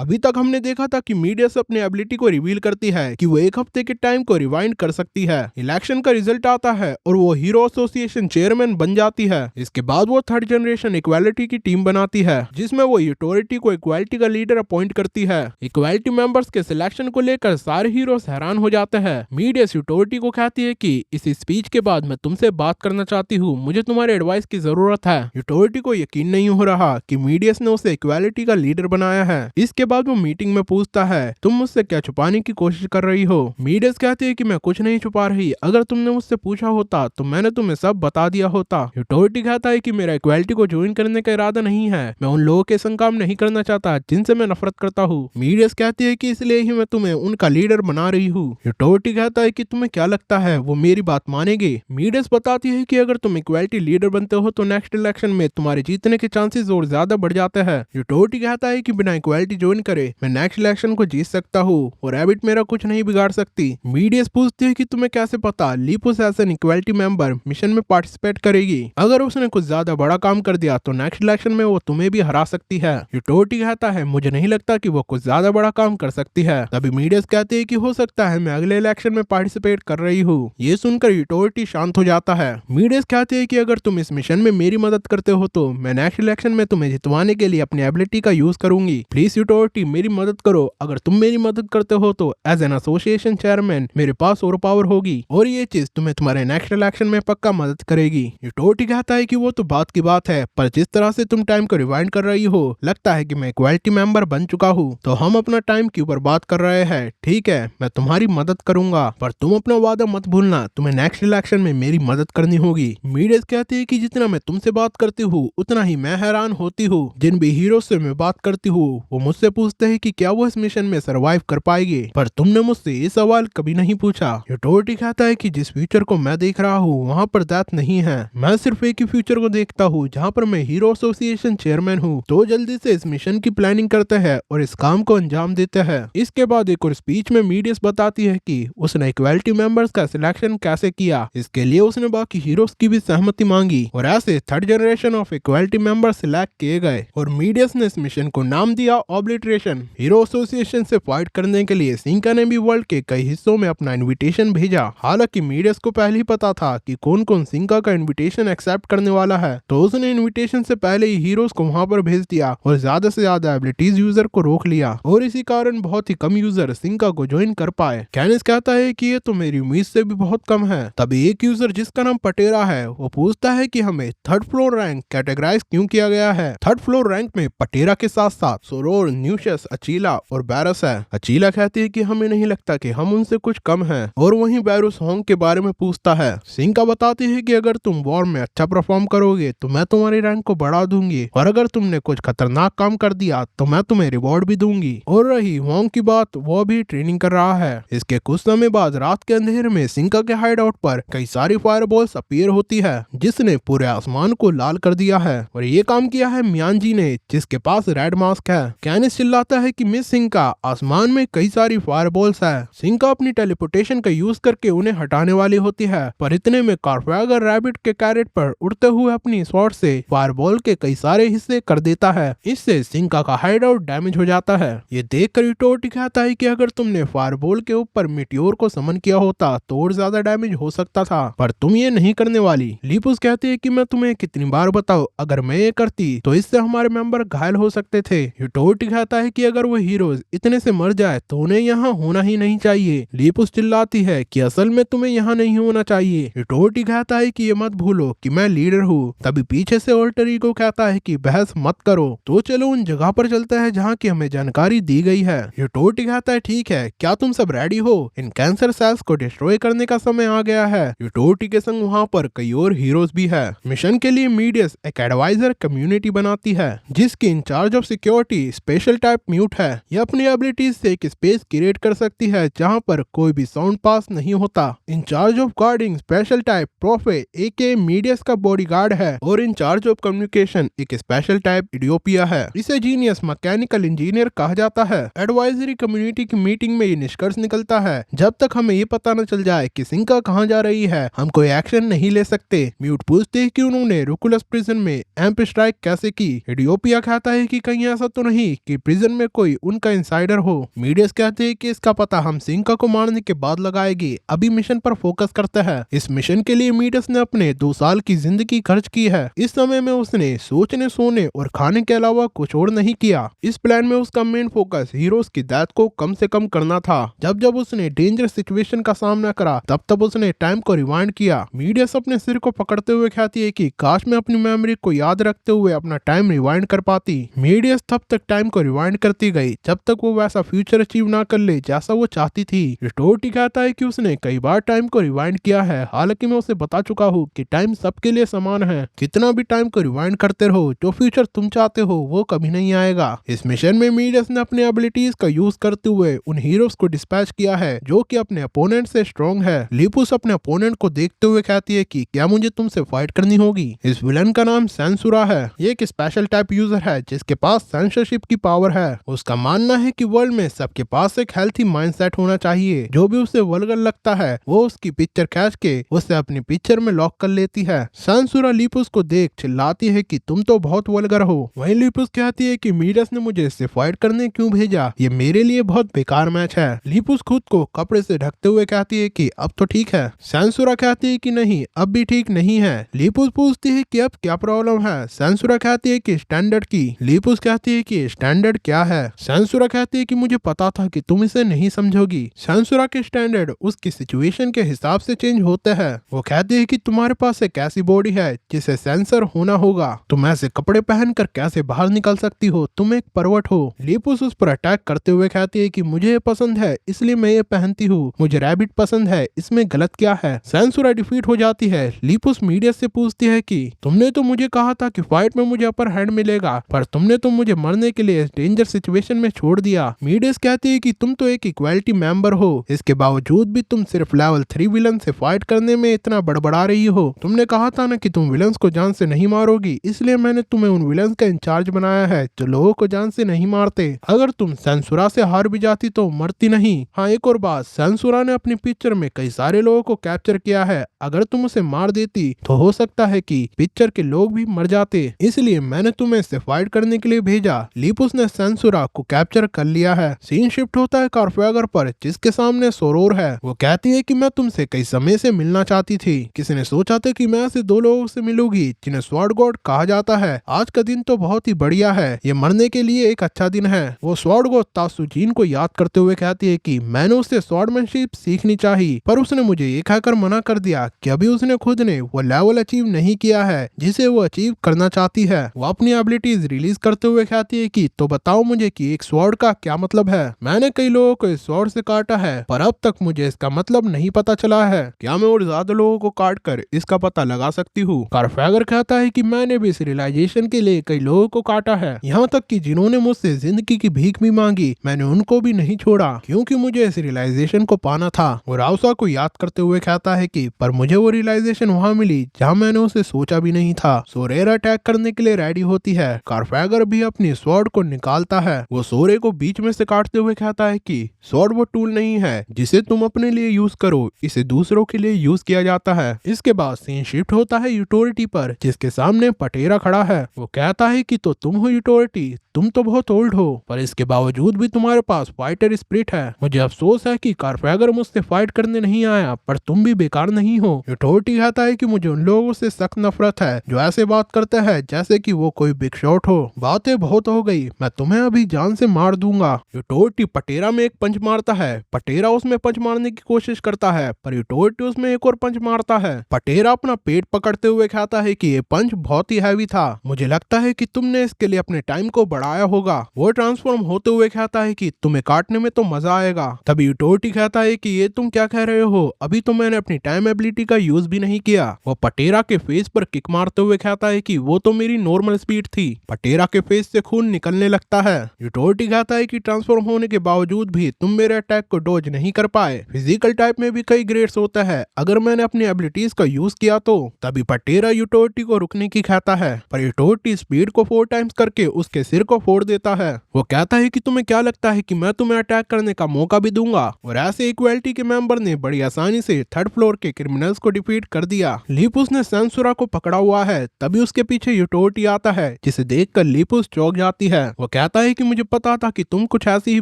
अभी तक हमने देखा था कि मीडियस अपनी एबिलिटी को रिवील करती है कि वो एक हफ्ते के टाइम को रिवाइंड कर सकती है। इलेक्शन का रिजल्ट आता है और वो हीरो एसोसिएशन चेयरमैन बन जाती है। इसके बाद वो थर्ड जनरेशन इक्वालिटी की टीम बनाती है जिसमें वो यूटोरिटी को इक्वालिटी का लीडर अपॉइंट करती है। इक्वालिटी मेंबर्स के सिलेक्शन को लेकर सारे हीरोज हैरान हो जाते हैं। मीडियस यूटोरिटी को कहती है कि इस स्पीच के बाद मैं तुमसे बात करना चाहती हूँ, मुझे तुम्हारे एडवाइस की जरूरत है। यूटोरिटी को यकीन नहीं हो रहा कि मीडियस ने उसे इक्वालिटी का लीडर बनाया है। इसके बाद वो मीटिंग में पूछता है, तुम मुझसे क्या छुपाने की कोशिश कर रही हो? मीडियस कहती है कि मैं कुछ नहीं छुपा रही, अगर तुमने मुझसे पूछा होता तो मैंने तुम्हें सब बता दिया होता। यूटोरिटी कहता है कि मेरा इक्वालिटी को ज्वाइन करने का इरादा नहीं है, मैं उन लोगों के संग काम नहीं करना चाहता जिनसे मैं नफरत करता हूँ। मीडियस कहती है कि इसलिए ही मैं तुम्हें उनका लीडर बना रही हूँ। यूटोरिटी कहता है कि तुम्हें क्या लगता है वो मेरी बात मानेंगे? मीडियस बताती है कि अगर तुम इक्वालिटी लीडर बनते हो तो नेक्स्ट इलेक्शन में तुम्हारे जीतने के चांसेस और ज्यादा बढ़ जाते हैं। यूटोरिटी कहता है कि बिना इक्वालिटी ज्वाइन करे मैं नेक्स्ट इलेक्शन को जीत सकता हूँ और रैबिट मेरा कुछ नहीं बिगाड़ सकती। मीडियस पूछती है कि तुम्हें कैसे पता लीपुस as an equality member mission में पार्टिसिपेट करेगी? अगर उसने कुछ ज्यादा बड़ा काम कर दिया तो नेक्स्ट इलेक्शन में वो तुम्हें भी हरा सकती है। यूटोरिटी कहता है मुझे नहीं लगता कि वो कुछ ज्यादा बड़ा काम कर सकती है। तभी मीडियस कहती है कि हो सकता है मैं अगले इलेक्शन में पार्टिसिपेट कर रही हूँ। ये सुनकर यूटोरिटी शांत हो जाता है। मीडियस कहती है कि अगर तुम इस मिशन में मेरी मदद करते हो तो मैं नेक्स्ट इलेक्शन में तुम्हें जितवाने के लिए अपनी एबिलिटी का यूज करूंगी। प्लीज यूटोरिटी मेरी मदद करो, अगर तुम मेरी मदद करते हो तो एज एन एसोसिएशन चेयरमैन मेरे पास और पावर होगी और ये चीज तुम्हें तुम्हारे नेक्स्ट इलेक्शन में पक्का मदद करेगी। यूटोरिटी कहता है कि वो तो बात की बात है, पर जिस तरह से तुम टाइम को रिवाइंड कर रही हो लगता है कि मैं इक्वालिटी मेंबर बन चुका हूँ, तो हम अपना टाइम के ऊपर बात कर रहे हैं। ठीक है, मैं तुम्हारी मदद करूंगा, पर तुम अपना वादा मत भूलना, तुम्हें नेक्स्ट इलेक्शन में मेरी मदद करनी होगी। मीडियस कहती है कि जितना मैं तुमसे बात करती हूँ उतना ही मैं हैरान होती हूँ। जिन भी हीरो से मैं बात करती हूँ वो मुझसे पूछते हैं कि क्या वो इस मिशन में सरवाइव कर पाएंगे, पर तुमने मुझसे ये सवाल कभी नहीं पूछा। यूटोरिटी कहता है कि जिस फ्यूचर को मैं देख रहा हूँ वहाँ पर डेथ नहीं है, मैं सिर्फ एक ही फ्यूचर को देखता हूँ जहाँ पर मैं हीरो एसोसिएशन चेयरमैन हूँ। तो जल्दी से इस मिशन की प्लानिंग करते हैं और इस काम को अंजाम देते हैं। इसके बाद एक और स्पीच में मीडियस बताती है कि उसने इक्वालिटी मेंबर्स का सिलेक्शन कैसे किया। इसके लिए उसने बाकी हीरोज की भी सहमति मांगी और ऐसे third generation of equality member select किए गए और मीडियस ने इस मिशन को नाम दिया ऑब्लिटरेशन। हीरो एसोसिएशन से फाइट करने के लिए सिंका ने भी वर्ल्ड के कई हिस्सों में अपना इनविटेशन भेजा। हालांकि मीडियस को पहले ही पता था कि कौन कौन सिंका का इनविटेशन एक्सेप्ट करने वाला है, तो उसने इनविटेशन से पहले ही हीरोज को वहां पर भेज दिया और ज्यादा से ज्यादा एबिलिटीज यूजर को रोक लिया और इसी कारण बहुत ही कम यूजर सिंका को ज्वाइन कर पाए। कैनिस कहता है कि ये तो मेरी उम्मीद से भी बहुत कम है। तभी एक यूजर जिसका नाम पटेरा है वो पूछता है कि हमें थर्ड फ्लोर रैंक कैटेगराइज क्यों किया गया है। थर्ड फ्लोर रैंक में पटेरा के साथ साथ सोरोर, न्यूशस, अचीला और बैरस है। अचीला कहती है कि हमें नहीं लगता कि हम उनसे कुछ कम हैं और वहीं बैरुस होंग के बारे में पूछता है। सिंका बताती है कि अगर तुम वॉर में अच्छा परफॉर्म करोगे तो मैं तुम्हारी रैंक को बढ़ा दूंगी और अगर तुमने कुछ खतरनाक काम कर दिया तो मैं तुम्हें रिवॉर्ड भी दूंगी। और रही होंग की बात, वो भी ट्रेनिंग कर रहा है। इसके कुछ समय बाद रात के अंधेरे में सिंका के हाइड आउट पर कई सारी फायरबॉल्स अपीयर होती है जिसने पूरे आसमान को लाल कर दिया है और ये काम किया है मियानजी ने जिसके पास रेड मास्क है। कैनिस चिल्लाता है कि मिस सिंका, आसमान में कई सारी फायरबॉल्स है। सिंका अपनी टेलीपोर्टेशन का यूज करके उन्हें हटाने वाली होती है, पर इतने में कार्फैगर रैबिट के कैरेट पर उड़ते हुए अपनी स्वॉर्ड से फायरबॉल के कई सारे हिस्से कर देता है। इससे सिंका का हाइड आउट डैमेज हो जाता है। ये देखकर यूटोरिटी कहता है कि अगर तुमने फायरबॉल के ऊपर मिटियोर को समन किया होता तो और ज्यादा डैमेज हो सकता था, पर तुम ये नहीं करने वाली। लीपुस कहती है कि मैं तुम्हें कितनी बार बताऊं, अगर मैं ये करती तो इससे हमारे मेंबर घायल हो सकते थे। यूटोरिटी कहता है कि अगर वो हीरोज इतने से मर जाए तो उन्हें यहाँ होना ही नहीं चाहिए। लीपुस चिल्लाती है कि असल में तुम्हें यहाँ नहीं होना चाहिए। यूटोरिटी कहता है कि ये मत भूलो कि मैं लीडर हूँ। तभी पीछे से अल्टर ईगो कहता है कि बहस मत करो, तो चलो उन जगह पर चलते हैं जहाँ की हमें जानकारी दी गई है। यूटोरिटी कहता है ठीक है, क्या तुम सब रेडी हो? इन कैंसर सेल्स को डिस्ट्रॉय करने का समय आ गया है। यूटोरिटी के संग वहाँ पर कई और हीरोज भी है। मिशन के लिए मीडियस एक एडवाइजर कम्युनिटी बनाती है जिसकी incharge of security special type mute है। ये अपनी एबिलिटीज से एक स्पेस क्रिएट कर सकती है जहाँ पर कोई भी साउंड पास नहीं होता। Incharge of guarding special type प्रोफे एके मीडियस का बॉडीगार्ड है और इंचार्ज ऑफ कम्युनिकेशन एक स्पेशल टाइप इडियोपिया है। इसे जीनियस मैकेनिकल इंजीनियर कहा जाता है। एडवाइजरी कम्युनिटी की मीटिंग में ये निष्कर्ष निकलता है, जब तक हमें ये पता न चल जाए कि सिंका कहाँ जा रही है हम कोई एक्शन नहीं ले सकते। म्यूट पूछते हैं कि उन्होंने रुकुलस प्रिजन में एम्प स्ट्राइक कैसे की। इडियोपिया कहता है कि कहीं ऐसा तो नहीं कि प्रिजन में कोई उनका इंसाइडर हो। मीडियस कहते हैं कि इसका पता हम सिंका को मारने के बाद लगाएगी, अभी मिशन पर फोकस करते हैं। इस मिशन के लिए मीडियस ने अपने 2 साल की जिंदगी खर्च की है। इस समय में उसने सोचने, सोने और खाने के अलावा कुछ और नहीं किया। इस प्लान में उसका मेन फोकस हीरोज की डेथ को कम से कम करना था। जब जब उसने डेंजरस सिचुएशन का सामना करा तब तब उसने टाइम को रिवाइंड किया। मीडियस अपने सिर को पकड़ते हुए कहती है कि काश मैं अपनी मेमोरी को याद रखते हुए अपना टाइम रिवाइंड कर पाती। मीडियस तब तक टाइम को रिवाइंड करती गई जब तक वो वैसा फ्यूचर अचीव ना कर ले जैसा वो चाहती थी। रिटोर्टी कहता है कि उसने कई बार टाइम को रिवाइंड किया है, हालांकि मैं उसे बता चुका हूँ कि टाइम सबके लिए समान है। कितना भी टाइम को रिवाइंड करते रहो, जो फ्यूचर तुम चाहते हो वो कभी नहीं आएगा। इस मिशन में मीडियस ने अपने एबिलिटीज का यूज करते हुए उन हीरोज को डिस्पैच किया है जो कि अपने अपोनेंट से स्ट्रॉन्ग है। लिपुस अपने अपोनेंट को देखते हुए कहती है कि क्या मुझे तुमसे फाइट करनी होगी। इस विलन का नाम सेंसुरा है। ये एक स्पेशल टाइप यूजर है जिसके पास सेंसरशिप की पावर है। उसका मानना है कि वर्ल्ड में सबके पास एक हेल्थी माइंडसेट होना चाहिए। जो भी उसे वल्गर लगता है वो उसकी पिक्चर खींच के उसे अपनी पिक्चर में लॉक कर लेती है। सेंसुरा लिपुस को देख चिल्लाती है कि तुम तो बहुत वल्गर हो। वहीं लिपुस कहती है कि मीडियस ने मुझे इससे फाइट करने क्यों भेजा, ये मेरे लिए बहुत बेकार मैच है। लिपुस खुद को कपड़े से ढकते हुए कहती है कि अब तो ठीक है। सेंसुरा कहती है कि नहीं, अब भी ठीक नहीं है। लिपुस पूछती है कि अब क्या प्रॉब्लम है। सेंसुरा कहती है कि स्टैंडर्ड की। लिपुस कहती है कि स्टैंडर्ड क्या है। सेंसुरा कहती है कि मुझे पता था कि तुम इसे नहीं समझोगी। सेंसुरा के स्टैंडर्ड उसकी सिचुएशन के हिसाब से चेंज होते हैं। वो कहती है कि तुम्हारे पास एक ऐसी बॉडी है जिसे सेंसर होना होगा, तुम ऐसे कपड़े पहनकर कैसे बाहर निकल सकती हो, तुम एक परवट हो। लिपुस उस पर अटैक करते हुए कहती है कि मुझे ये पसंद है इसलिए मैं ये पहनती हूँ, मुझे रैबिट पसंद है, इसमें गलत क्या है। सेंसुरा डिफीट हो जाती है। लिपुस मीडियस से पूछती है कि तुमने तो मुझे कहा था कि फाइट में मुझे अपर हैंड मिलेगा, पर तुमने तो मुझे मरने के लिए डेंजर सिचुएशन में छोड़ दिया। मीडियस कहती है कि तुम तो एक इक्वालिटी मेंबर हो, इसके बावजूद भी तुम सिर्फ लेवल 3 विलन से फाइट करने में इतना बड़बड़ा रही हो। तुमने कहा था ना कि तुम विलन्स को जान से नहीं मारोगी, इसलिए मैंने तुम्हें उन विलन्स का इंचार्ज बनाया है जो लोगों को जान से नहीं मारते। अगर तुम सेंसुरा से हार भी जाती तो मरती नहीं। हाँ, एक और बात, सेंसुरा ने अपनी पिक्चर में कई सारे लोगों को कैप्चर किया है, अगर तुम उसे मार देती तो हो सकता है कि पिक्चर के लोग भी मर जाते, इसलिए मैंने तुम्हें इससे फाइट करने के लिए भेजा। लिपुस ने सेंसुरा को कैप्चर कर लिया है। सीन शिफ्ट होता है कार्फेगर पर जिसके सामने सोरोर है। वो कहती है कि मैं तुमसे कई समय से मिलना चाहती थी। किसी ने सोचा था कि मैं ऐसे 2 लोगों से मिलूंगी जिन्हें स्वॉर्ड गॉड कहा जाता है। आज का दिन तो बहुत ही बढ़िया है, ये मरने के लिए एक अच्छा दिन है। वो स्वॉर्ड गॉड तासुजीन को याद करते हुए कहती है कि मैंने उससे स्वॉर्डमैनशिप सीखनी चाहिए, पर उसने मुझे ये कहकर मना कर दिया कि अभी उसने खुद ने वो लेवल अचीव नहीं किया है जिसे वो अचीव करना चाहती है। वो अपनी एबिलिटीज रिलीज करते हुए कहती है कि तो बताओ मुझे कि एक स्वॉर्ड का क्या मतलब है। मैंने कई लोगों को इस स्वॉर्ड से काटा है पर अब तक मुझे इसका मतलब नहीं पता चला है। क्या मैं और ज्यादा लोगों को काट कर इसका पता लगा सकती हूँ? कार्फेगर कहता है कि मैंने भी इस रियलाइजेशन के लिए कई लोगों को काटा है, यहाँ तक कि जिन्होंने मुझसे जिंदगी की भीख भी मांगी, मैंने उनको भी नहीं छोड़ा क्योंकि मुझे इस रियलाइजेशन को पाना था। वो राउसा को याद करते हुए कहता है कि पर मुझे वो रियलाइजेशन वहाँ मिली जहाँ मैंने उसे सोचा भी नहीं था। सोरेरा अटैक करने के लिए रेडी होती है। कार्फेगर भी अपनी स्वॉर्ड को निकालता है। वो सोरे को बीच में से काटते हुए कहता है कि स्वॉर्ड वो टूल नहीं है जिसे तुम अपने लिए यूज करो, इसे दूसरों के लिए यूज किया जाता है। इसके बाद सीन शिफ्ट होता है यूटोरिटी पर जिसके सामने पटेरा खड़ा है। वो कहता है कि तो तुम हो यूटोरिटी, तुम तो बहुत ओल्ड हो पर इसके बावजूद भी तुम्हारे पास फाइटर स्पिरिट है। मुझे अफसोस है कि कार्फेगर मुझसे फाइट करने नहीं आया, पर तुम भी बेकार नहीं हो। यूटोरिटी कहता है कि मुझे उन लोगों से सख्त नफरत है जो ऐसे बात करते हैं जैसे कि वो कोई बिग शॉट हो। बातें बहुत हो गई, मैं तुम्हें अभी जान से मार दूंगा। यूटोरिटी पटेरा में एक पंच मारता है। पटेरा उसमें पंच मारने की कोशिश करता है पर यूटोरिटी उसमें एक और पंच मारता है। पटेरा अपना पेट पकड़ते हुए कहता है कि ये पंच बहुत ही हैवी था, मुझे लगता है कि तुमने इसके लिए अपने टाइम को बढ़ाया होगा। वो ट्रांसफॉर्म होते हुए कहता है कि तुम्हें काटने में तो मजा आएगा। तभी यूटोरिटी कहता है कि ये तुम क्या कह रहे हो, अभी तो मैंने अपनी टाइम एबिलिटी का यूज भी नहीं किया। वो पटेरा के फेस पर किक मारते हुए कहता है कि वो तो मेरी नॉर्मल स्पीड थी। पटेरा के फेस से खून निकलने लगता है। यूटोरिटी कहता है कि ट्रांसफॉर्म होने के बावजूद भी तुम मेरे अटैक को डॉज नहीं कर पाए। फिजिकल टाइप में भी कई ग्रेड्स होता है, अगर मैंने अपनी एबिलिटीज का यूज किया तो। तभी पटेरा यूटोरिटी को रुकने की कहता है पर यूटोरिटी स्पीड को 4 टाइम्स करके उसके सिर को फोड़ देता है। वो कहता है कि तुम्हें क्या लगता है कि मैं तुम्हें अटैक करने का मौका भी दूंगा? और ऐसे इक्वालिटी के मेंबर ने बड़ी आसानी से 3rd फ्लोर के क्रिमिनल्स को डिफीट कर दिया। लिपुस ने सेंसुरा को पकड़ा हुआ है, तभी उसके पीछे यूटोरिटी आता है जिसे देखकर लिपुस चौंक जाती है। वो कहता है कि मुझे पता था कि तुम कुछ ऐसी ही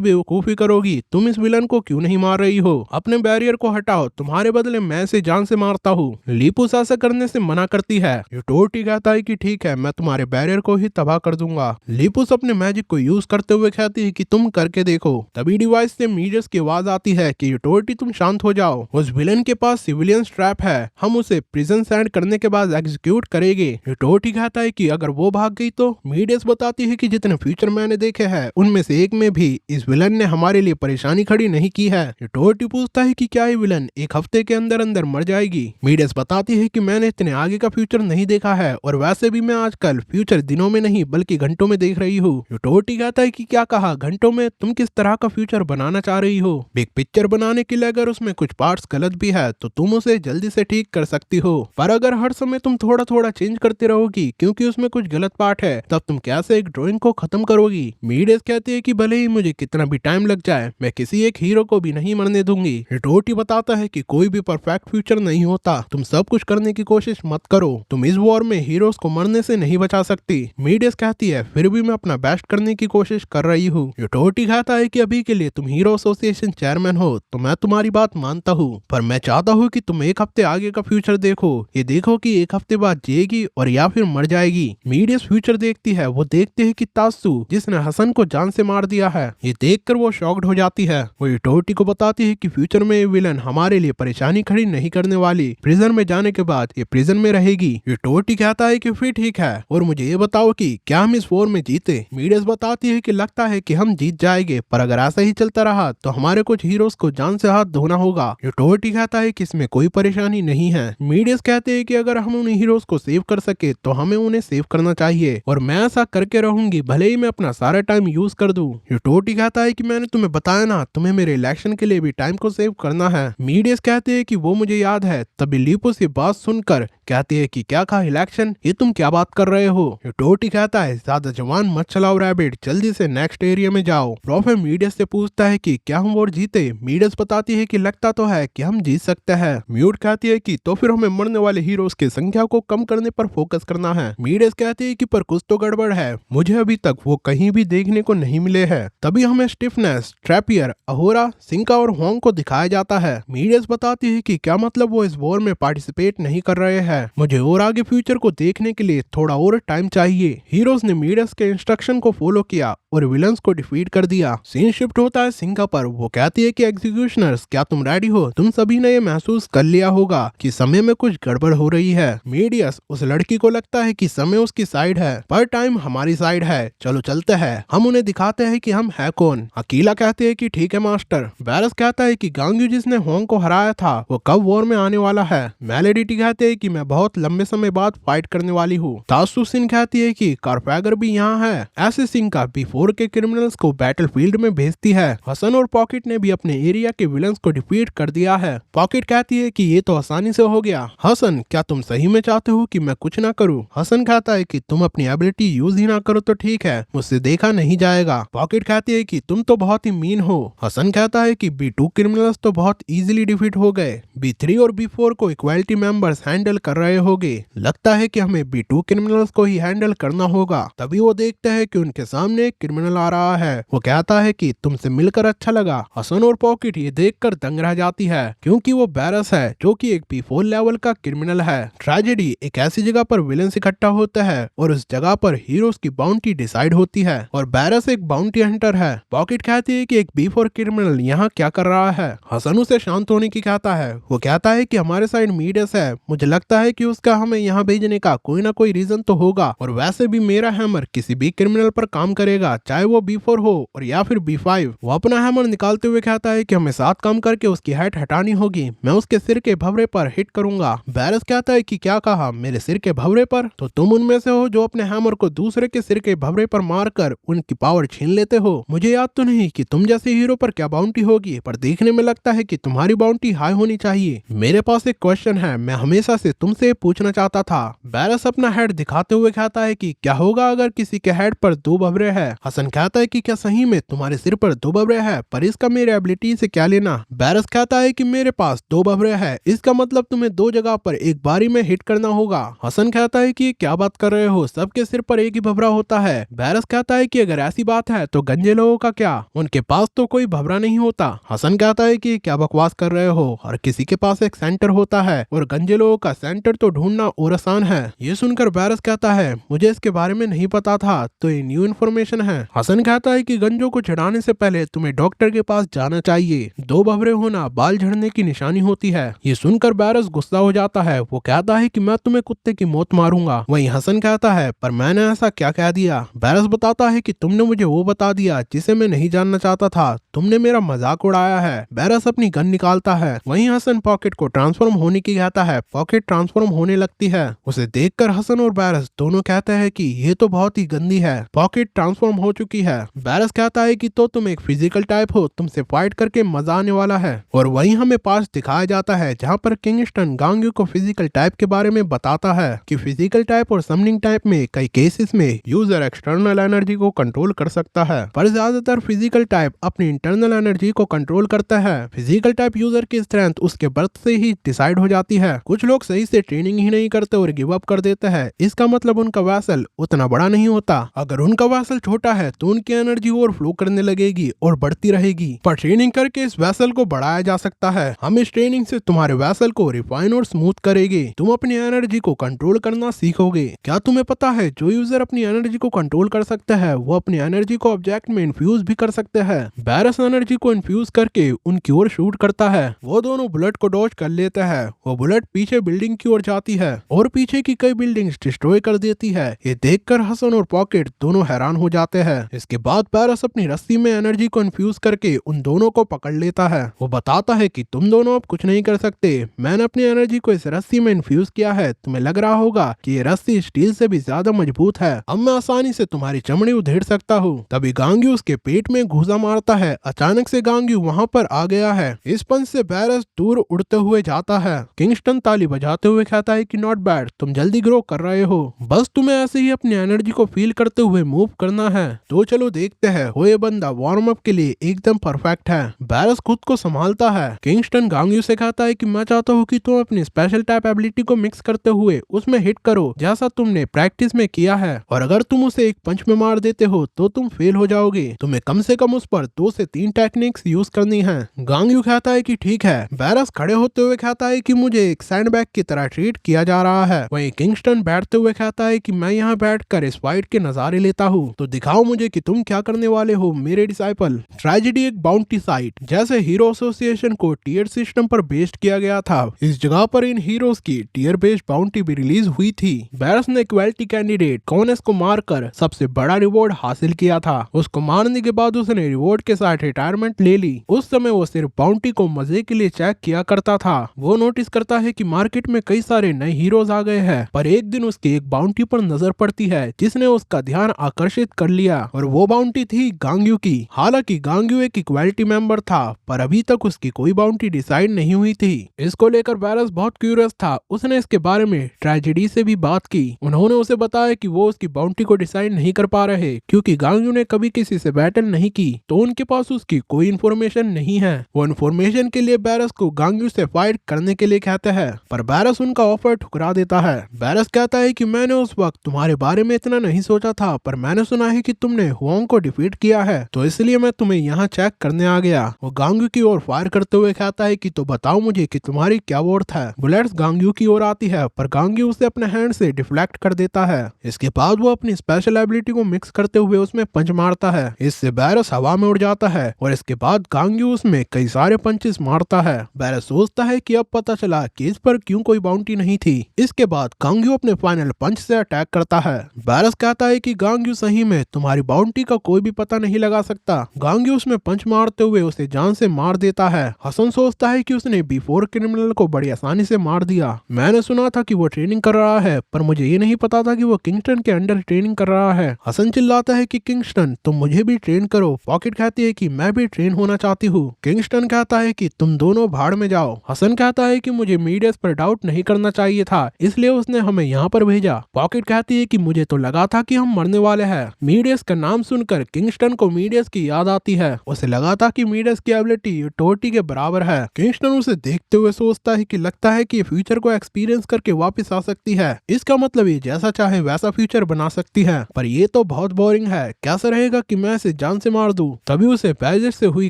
बेवकूफी करोगी, तुम इस विलन को क्यों नहीं मार रही हो, अपने बैरियर को हटाओ, तुम्हारे बदले मैं इसे जान से मारता हूँ। लीपूस ऐसा करने से मना करती है। यूटोटी कहता है कि ठीक है, मैं तुम्हारे बैरियर को ही तबाह कर दूंगा। लीपूस अपने मैजिक को यूज करते हुए कहती है कि तुम करके देखो। तभी डिवाइस से मीडियस की आवाज आती है कि यूटोटी तुम शांत हो जाओ, उस विलन के पास सिविलियन ट्रैप है, हम उसे प्रिजन सेंड करने के बाद एग्जीक्यूट करेंगे। यूटोटी कहता है कि अगर वो भाग गई तो। मीडियस बताती है कि जितने फ्यूचर मैंने देखे हैं उनमें से एक में भी इस विलन ने हमारे लिए परेशानी खड़ी नहीं की है। यूटोटी पूछता है कि क्या ये विलन एक हफ्ते के अंदर अंदर मर जाएगी। मीडियस बताती है कि मैंने इतने आगे का फ्यूचर नहीं देखा है, और वैसे भी मैं आजकल फ्यूचर दिनों में नहीं बल्कि घंटों में देख रही हूँ। यूटोटी कहता है कि क्या कहा, घंटों में? तुम किस तरह का फ्यूचर बनाना चाह रही हो? बिग पिक्चर बनाने के लिए अगर उसमें कुछ पार्ट्स गलत भी है तो तुम उसे जल्दी से ठीक कर सकती हो, पर अगर हर समय तुम थोड़ा थोड़ा चेंज करती रहोगी क्योंकि उसमें कुछ गलत पार्ट है, तब तुम कैसे एक ड्राइंग को खत्म करोगी? मीडियस कहती है कि भले ही मुझे कितना भी टाइम लग जाए, मैं किसी एक हीरो को भी नहीं मरने दूंगी। यूटोटी बताता है कि कोई भी परफेक्ट फ्यूचर नहीं होता, तुम सब कुछ करने की कोशिश मत करो, तुम इस वॉर में हीरोज को मरने से नहीं बचा सकती। मीडियस कहती है फिर भी मैं अपना बेस्ट करने की कोशिश कर रही हूँ। यूटोटी कहता है कि अभी के लिए तुम हीरो एसोसिएशन चेयरमैन हो तो मैं तुम्हारी बात मानता हूँ, पर मैं चाहता हूँ कि तुम एक हफ्ते आगे का फ्यूचर देखो, ये देखो कि एक हफ्ते बाद जिएगी और या फिर मर जाएगी। मीडियस फ्यूचर देखती है, वो देखते है कि तासु जिसने हसन को जान से मार दिया है, ये देखकर वो शॉक्ड हो जाती है। वो यूटोटी को बताती है कि फ्यूचर में ये विलन हमारे लिए परेशानी खड़ी नहीं करने वाली, प्रिजन में जाने के बाद ये प्रिजन में रहेगी। यूटोटी कहता है कि फिर ठीक है, और मुझे ये बताओ कि क्या हम इस वॉर में जीते? मीडियस बताती है कि लगता है कि हम जीत जाएंगे, पर अगर ऐसा ही चलता रहा तो हमारे कुछ हीरोज को जान से हाथ धोना होगा। यूटोटी कहता है कि इसमें कोई परेशानी नहीं है। मीडियस कहते हैं कि अगर हम उन हीरोज को सेव कर सके तो हमें उन्हें सेव करना चाहिए, और मैं ऐसा करके रहूंगी भले ही मैं अपना सारा टाइम यूज कर दूं। यूटोटी कहता है कि मैंने तुम्हें बताया ना, तुम्हें मेरे इलेक्शन के लिए भी टाइम को सेव करना है। मीडियस कहते हैं कि वो मुझे याद है। तभी लीपूस ये बात सुनकर कहती है कि क्या कहा इलेक्शन, ये तुम क्या बात कर रहे हो? यूटोटी कहता है ज्यादा जवान मत चलाओ रैबिट, जल्दी से नेक्स्ट एरिया में जाओ। प्रोफेसर मीडियस से पूछता है कि क्या हम वोट जीते? मीडियस बताती है कि लगता तो है कि हम जीत सकते हैं। म्यूट कहती है कि तो फिर हमें मरने वाले हीरोज की संख्या को कम करने पर फोकस करना है। मीडियस कहती है कि पर कुछ तो गड़बड़ है, मुझे अभी तक वो कहीं भी देखने को नहीं मिले हैं। तभी हमें स्टिफनेस, ट्रैपियर, अहोरा, सिंका और होंग को दिखाया जाता है। मीडियस बताती है कि क्या मतलब वो इस वॉर में पार्टिसिपेट नहीं कर रहे हैं, मुझे और आगे फ्यूचर को देखने के लिए थोड़ा और टाइम चाहिए। हीरोज ने मीडियस के इंस्ट्रक्शन को फॉलो किया और विलन्स को डिफीट कर दिया। सीन शिफ्ट होता है सिंका पर। वो कहती है कि एग्जीक्यूशनर्स क्या तुम रेडी हो? तुम सभी ने ये महसूस कर लिया होगा कि समय में कुछ गड़बड़ हो रही है। मीडियस उस लड़की को लगता है कि समय उसकी साइड है पर टाइम हमारी साइड है, चलो चलते हैं, हम उन्हें दिखाते हैं कि हम है कौन। अकीला कहते हैं कि ठीक है मास्टर। बैरस कहता है कि गांग्यू जिसने होंग को हराया था वो कब वॉर में आने वाला है। मेलेडिटी कहते हैं कि मैं बहुत लंबे समय बाद फाइट करने वाली हूँ। तासु सिन कहती है कि कारफैगर भी यहाँ है। ऐसे सिंका बिफोर के क्रिमिनल्स को बैटलफील्ड में भेजती है। हसन और पॉकेट ने भी अपने एरिया के विलन्स को डिफीट कर दिया है। पॉकेट कहती है कि ये तो आसानी से हो गया। हसन क्या तुम सही में चाहते हो कि मैं कुछ ना करूं? हसन कहता है कि तुम अपनी एबिलिटी यूज ही ना करो तो ठीक है, मुझसे देखा नहीं जाएगा। पॉकेट कहती है कि तुम तो बहुत ही मीन हो। हसन कहता है कि B2 क्रिमिनल्स तो बहुत इजीली डिफीट हो गए, B3 और B4 को इक्वालिटी मेंबर्स हैंडल कर रहे होंगे, लगता है कि हमें B2 क्रिमिनल्स को ही हैंडल करना होगा। तभी वो देखते हैं कि उनके सामने एक क्रिमिनल आ रहा है। वो कहता है कि तुमसे मिलकर अच्छा लगा। हसन और पॉकेट ये देखकर दंग रह जाती है क्योंकि वो बैरस है जो कि एक B4 लेवल का क्रिमिनल है। ट्रेजेडी एक ऐसी जगह पर विलेंस इकट्ठा होता है और उस जगह पर हीरोज की बाउंटी डिसाइड होती है और बैरस एक बाउंटी हंटर है। पॉकेट कहती है कि एक B4 क्रिमिनल यहाँ क्या कर रहा है। हसन उसे शांत होने की कहता है। वो कहता है कि हमारे साइड मीडियस है, मुझे लगता है कि उसका हमें यहाँ भेजने का कोई ना कोई रीजन तो होगा, और वैसे भी मेरा हैमर किसी भी क्रिमिनल पर काम करेगा, चाहे वो B4 हो और या फिर B5। वो अपना हैमर निकालते हुए कहता है कि हमें साथ काम करके उसकी हेड हटानी होगी, मैं उसके सिर के भवरे पर हिट करूंगा। बैरस कहता है कि क्या कहा, मेरे सिर के भवरे पर? तो तुम उनमें से हो जो अपने हैमर को दूसरे के सिर के भवरे पर मारकर उनकी पावर छीन लेते हो। मुझे याद तो नहीं कि तुम जैसे हीरो पर क्या बाउंटी होगी, पर देखने में लगता है कि तुम्हारी बाउंटी हाई होनी चाहिए। मेरे पास एक क्वेश्चन है, मैं हमेशा से तुमसे पूछना चाहता था। बैरस अपना हेड दिखाते हुए कहता है कि क्या होगा अगर किसी के हेड पर 2 भवरे है। हसन कहता है कि क्या सही में तुम्हारे सिर पर 2 भवरे है, पर इसका मेरे एबिलिटी से क्या लेना। बैरस कहता है कि मेरे पास 2 भवरे है, इसका मतलब तुम्हें 2 जगह पर एक बारी में हिट करना होगा। हसन कहता है कि क्या बात कर रहे हो, सबके सिर पर एक ही भवरा होता है। बैरस कहता है कि अगर ऐसी बात है तो गंजे लोगों का क्या, उनके पास तो कोई भवरा नहीं होता। हसन कहता है कि क्या बकवास कर रहे हो, हर किसी के पास एक सेंटर होता है और गंजे लोगों का सेंटर तो ढूंढना और आसान है। ये सुनकर बैरस कहता है मुझे इसके बारे में नहीं पता था, तो ये न्यू इन्फॉर्मेशन है। हसन कहता है कि गंजों को चढ़ाने से पहले तुम्हें डॉक्टर के पास जाना चाहिए, 2 भवरे होना बाल झड़ने की निशानी होती है। ये सुनकर बैरस गुस्सा हो जाता है, वो कहता है कि मैं तुम्हें कुत्ते की मौत मारूंगा। वहीं हसन कहता है पर मैंने ऐसा क्या कह दिया। बैरस बताता है कि तुमने मुझे वो बता दिया जिसे मैं नहीं जानना चाहता था, तुमने मेरा मजाक उड़ाया है। बैरस अपनी गन निकालता है, वहीं हसन पॉकेट को ट्रांसफॉर्म होने की कहता है। पॉकेट ट्रांसफॉर्म होने लगती है, उसे देखकर हसन और बैरस दोनों कहते हैं कि ये तो बहुत ही गंदी है। पॉकेट ट्रांसफॉर्म हो चुकी है। बैरस कहता है कि तो तुम एक फिजिकल टाइप हो, तुमसे फाइट करके मजा आने वाला है। और वहीं हमें पास दिखाया जाता है जहाँ पर किंगस्टन गांग्यू को फिजिकल टाइप के बारे में बताता है कि फिजिकल टाइप और समनिंग टाइप में कई केसेस में यूजर एक्सटर्नल एनर्जी को कंट्रोल कर सकता है, पर ज्यादातर फिजिकल टाइप अपनी इंटरनल एनर्जी को कंट्रोल करता है। फिजिकल टाइप यूजर की स्ट्रेंथ उसके बर्थ से ही डिसाइड हो जाती है। कुछ लोग सही से ट्रेनिंग ही नहीं करते और गिव अप कर देते हैं, इसका मतलब उनका वैसल उतना बड़ा नहीं होता। अगर उनका वैसल छोटा है तो उनकी एनर्जी ओवरफ्लो करने लगेगी और बढ़ती रहेगी, पर ट्रेनिंग करके इस वैसल को बढ़ाया जा सकता है। हम इस ट्रेनिंग से तुम्हारे वैसल को रिफाइन और स्मूथ करेंगे, तुम अपनी एनर्जी को कंट्रोल करना सीखोगे। क्या तुम्हें पता है जो यूजर अपनी एनर्जी को कंट्रोल कर सकता है वो अपनी एनर्जी को ऑब्जेक्ट में इन्फ्यूज भी कर सकते हैं। बैरस एनर्जी को इन्फ्यूज करके उनकी ओर शूट करता है, वो दोनों बुलेट को डॉज कर लेते हैं। वो बुलेट पीछे बिल्डिंग की ओर जाती है और पीछे की कई बिल्डिंग्स डिस्ट्रॉय कर देती है। ये देखकर हसन और पॉकेट दोनों हैरान हो जाते हैं। इसके बाद बैरस अपनी रस्सी में एनर्जी को इन्फ्यूज करके उन दोनों को पकड़ लेता है। वो बताता है कि तुम दोनों अब कुछ नहीं कर सकते, मैंने अपनी एनर्जी को इस रस्सी में इन्फ्यूज किया है। तुम्हें लग रहा होगा कि ये रस्सी स्टील से भी ज्यादा मजबूत है, अब मैं आसानी से तुम्हारी चमड़ी उधेड़ सकता हूँ। तभी गांग्यू उसके पेट में घूसा मारता है। अचानक से गांग्यू वहाँ पर आ गया है। इस पंच से बैरस दूर उड़ते हुए जाता है। किंगस्टन ताली बजाते हुए कहता है कि नॉट बैड, तुम जल्दी ग्रो कर रहे हो, बस तुम्हें ऐसे ही अपनी एनर्जी को फील करते हुए मूव करना है। तो चलो देखते हैं, हो ये बंदा वार्म अप के लिए एकदम परफेक्ट है। बैरस खुद को संभालता है। किंगस्टन गांग्यू से कहता है कि मैं चाहता हूँ कि तुम अपनी स्पेशल टाइप एबिलिटी को मिक्स करते हुए उसमें हिट करो जैसा तुमने प्रैक्टिस में किया है, और अगर तुम उसे एक पंच में मार देते हो तो तुम फेल हो जाओगे। तुम्हें कम से कम उस पर 2 से 3 टेक्निक्स यूज करनी है। गांग्यू कहता है कि ठीक है। बैरस खड़े होते हुए कहता है कि मुझे एक सैंडबैग की तरह ट्रीट किया जा रहा है। वहीं किंगस्टन बैठते हुए कहता है कि मैं यहाँ बैठकर इस फाइट के नजारे लेता हूँ, तो दिखाओ मुझे कि तुम क्या करने वाले हो मेरे डिसाइपल। ट्रेजेडी एक बाउंटी साइट जैसे हीरो एसोसिएशन को टियर सिस्टम पर बेस्ड किया गया था, इस जगह पर इन हीरोज की टियर बेस्ड बाउंटी भी रिलीज हुई थी। बैरस ने इक्वालिटी कैंडिडेट कॉनेस को मारकर सबसे बड़ा रिवॉर्ड हासिल किया था। उसको मारने के बाद उसने रिवॉर्ड के साथ रिटायरमेंट ले ली। उस समय वो सिर्फ बाउंटी को मजे के लिए चेक किया करता था। वो नोटिस करता है कि मार्केट में कई सारे नए हीरोज आ गए हैं, पर एक दिन उसकी एक बाउंटी पर नजर पड़ती है जिसने उसका ध्यान आकर्षित कर लिया, और वो बाउंटी थी गांग्यू की। हालांकि गांग्यू एक इक्वालिटी मेंबर था, पर अभी तक उसकी कोई बाउंटी डिसाइड नहीं हुई थी। इसको लेकर बैरस बहुत क्यूरियस था। उसने इसके बारे में ट्रेजेडी से भी बात की। उन्होंने उसे बताया कि वो उसकी बाउंटी को डिसाइड नहीं कर पा रहे क्योंकि गांग्यू ने कभी किसी से बैटल नहीं की, तो उनके पास उसकी कोई इन्फॉर्मेशन नहीं है। वो इन्फॉर्मेशन के लिए बैरस को गांग्यू से फाइट करने के लिए कहते हैं, पर बैरस उनका ऑफर ठुकरा देता है। बैरस कहता है कि मैंने उस वक्त तुम्हारे बारे में इतना नहीं सोचा था, पर मैंने सुना है कि तुमने हुआंग को डिफीट किया है, तो इसलिए मैं तुम्हें यहाँ चेक करने आ गया। वो गांग्यू की ओर फायर करते हुए कहता है कि तो बताओ मुझे कि तुम्हारी क्या वर्थ है। बुलेट्स गांग्यू की ओर आती है, पर गांग्यू उसे अपने हैंड से डिफ्लेक्ट कर देता है। इसके बाद वो अपनी स्पेशल एबिलिटी को मिक्स करते हुए उसमें पंच मारता है। इससे बैरस हवा में उड़ जाता है और इसके बाद गांग्यू उसमें कई सारे पंचेस मारता है। बैरस सोचता है कि अब पता चला कि इस पर क्यों कोई बाउंटी नहीं थी। इसके बाद गांग्यू अपने फाइनल पंच से अटैक करता है। बैरस कहता है कि गांग्यू सही में तुम्हारी बाउंटी का कोई भी पता नहीं लगा सकता। गांग्यू उसमें पंच मारते हुए उसे जान से मार देता है। हसन सोचता है कि उसने बिफोर क्रिमिनल को बड़ी आसानी से मार दिया। मैंने सुना था कि वो ट्रेनिंग कर रहा है, पर मुझे ये नहीं पता था कि वो किंगस्टन के अंडर ट्रेनिंग कर रहा है। हसन चिल्लाता है कि किंगस्टन तुम मुझे भी ट्रेन करो। पॉकेट कहती है कि मैं भी ट्रेन होना चाहती हूँ। किंगस्टन कहता है कि तुम दोनों भाड़ में जाओ। हसन कहता है कि मुझे मीडियस पर डाउट नहीं करना चाहिए था, इसलिए उसने हमें यहाँ पर भेजा। पॉकेट कहती है कि मुझे तो लगा था कि हम मरने वाले हैं। मीडियस मीडियस का नाम सुनकर किंगस्टन को मीडियस की याद आती है। उसे लगा था कि मीडियस की एबिलिटी टोटी के बराबर है। किंगस्टन उसे देखते हुए सोचता है कि लगता है कि ये फ्यूचर को एक्सपीरियंस करके वापस आ सकती है। इसका मतलब ये जैसा चाहे वैसा फ्यूचर बना सकती है, पर ये तो बहुत बोरिंग है। कैसा रहेगा कि मैं इसे जान से मार दूं। तभी उसे पैजिर से हुई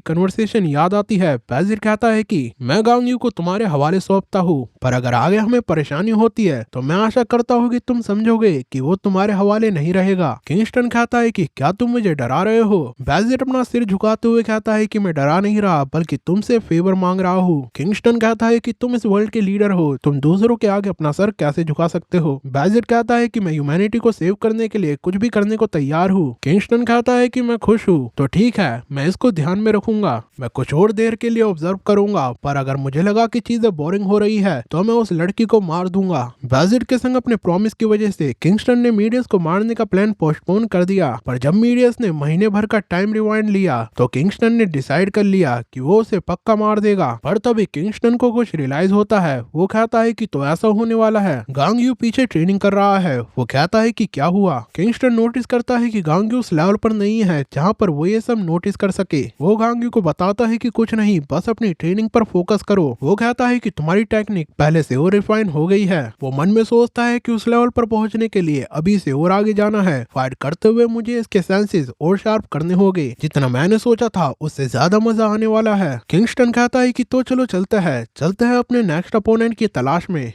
कन्वर्सेशन याद आती है। पैजिर कहता है कि मैं गांग यू को तुम्हारे हवाले सौंपता हूँ, पर अगर आगे हमें परेशानी होती है तो मैं आशा करता हूँ कि तुम समझोगे कि वो तुम्हारे हवाले नहीं रहेगा। किंगस्टन कहता है कि क्या तुम मुझे डरा रहे हो। पैजिर अपना सिर झुकाते हुए कहता है कि मैं डरा नहीं रहा, बल्कि तुमसे फेवर मांग रहा हूँ। किंगस्टन कहता है कि तुम इस वर्ल्ड के लीडर हो, तुम दूसरों के आगे अपना सर कैसे झुका सकते हो। पैजिर कहता है कि मैं ह्यूमैनिटी को सेव करने के लिए कुछ भी करने को तैयार हूँ। किंगस्टन कहता है कि मैं खुश हूँ, तो ठीक है, मैं इसको ध्यान में रखूंगा। मैं कुछ और देर के लिए ऑब्जर्व करूंगा, पर अगर मुझे लगा कि चीजें बोरिंग हो रही है तो मैं उस लड़की को मार दूंगा। पैजिर के संग अपने प्रॉमिस की वजह से किंगस्टन ने मीडियस को मारने का प्लान पोस्टपोन कर दिया, पर जब मीडियस ने महीने भर का टाइम रिवाइंड लिया तो किंगस्टन ने डिसाइड कर लिया कि वो उसे पक्का मार देगा। पर तभी किंगस्टन को कुछ रियलाइज होता है। वो कहता है कि तो ऐसा होने वाला है। गांग यू पीछे ट्रेनिंग कर रहा है। वो कहता है कि क्या हुआ। किंगस्टन नोटिस करता है कि गांग यू उस लेवल पर नहीं है जहाँ पर वो ये सब नोटिस कर सके। वो गांग यू को बताता है कि कुछ नहीं, बस अपनी ट्रेनिंग पर फोकस करो। वो कहता है कि तुम्हारी टेक्निक पहले से और रिफाइन हो गई है। वो मन में सोचता है कि उस लेवल पर पहुंचने के लिए अभी से और आगे जाना है। फाइट करते हुए मुझे इसके सेंसेस और शार्प करने होंगे। जितना मैंने सोचा था उससे ज्यादा मजा आने वाला है। किंगस्टन कहता है कि तो चलो चलते हैं अपने नेक्स्ट अपोनेंट की तलाश में।